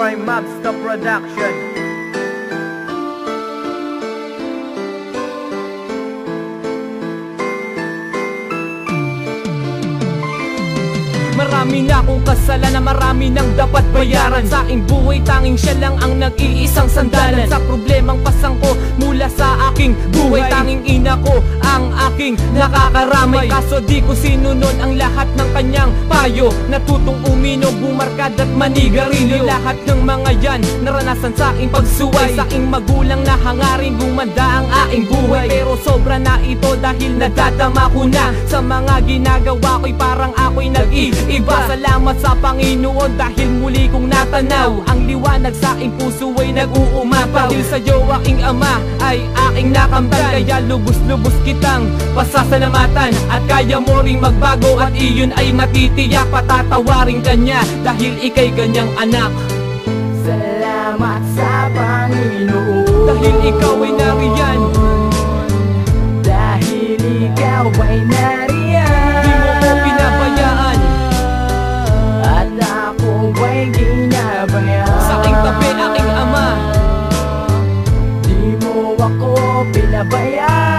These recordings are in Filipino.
by Mobster Production. Marami na akong kasalanan, marami nang dapat bayaran. Sa aking buhay tanging siya lang ang nag-iisang sandalan. Sa problemang pasang ko mula sa aking buhay, tanging ina ko ang aking nakakaramay. Kaso di ko sinunod ang lahat ng kanyang payo. Natutong uminom, bumarkad at manigarilyo. Lahat ng mga yan naranasan sa aking pagsuway. Sa aking magulang na hangarin gumanda ang aking buhay. Pero sobra na ito dahil nadadama ko na sa mga ginagawa ko'y parang ako'y nag-iiba. Salamat sa Panginoon dahil muli kong natanaw ang liwanag sa aking puso ay nag-uumapaw. Dahil sa'yo aking ama ay aking nakambal, kaya lubos-lubos kitang pasasalamatan. At kaya mo ring magbago at iyon ay matitiyak. Patatawarin ka niya dahil ika'y ganyang anak. Salamat sa Panginoon dahil ikaw ay nariyan. Dahil ikaw ay nariyan, di mo ko pinabayaan at ako ay ginabayaan. Sa aking tabi aking ama, di mo ako pinabayaan.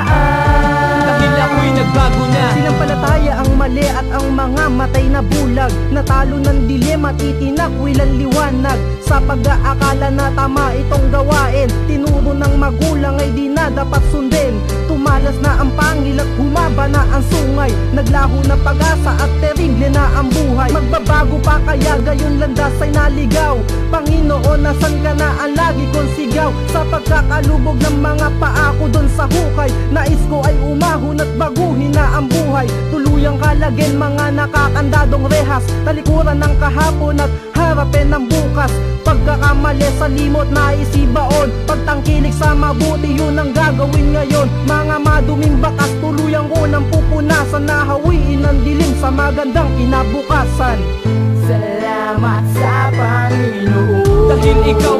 dahil ako'y nagbago na. Sinampalataya ang mali at ang mga matay na bulag. Natalo ng dilema, titinak, wilang liwanag. Sa pag-aakala na tama itong gawain, tinuro ng magulang ay di na dapat sundin. Tumalas na ang pangil at humaba na ang sungay. Naglaho na pag-asa at terible na ang buhay. Magbabago pa kaya gayon landas ay naligaw. Panginoon, nasan ka na ang lagi kong sigaw? Sa pagkakalubog ng mga paa ko dun sa hukay, nais ko ay umahon at baguhin na ang buhay. Tuluyang kalagin mga nakakandadong rehas, talikuran ng kahapon at harapin ng bukas. Pagkakamali sa limot na isibaon, pagtangkilik sa mabuti yun ang gagawin ngayon. Mga maduming bakas tuluyang ko ng pupunasan, nahawiin ang dilim sa magandang kinabukasan. Salamat sa Panginoon dahil ikaw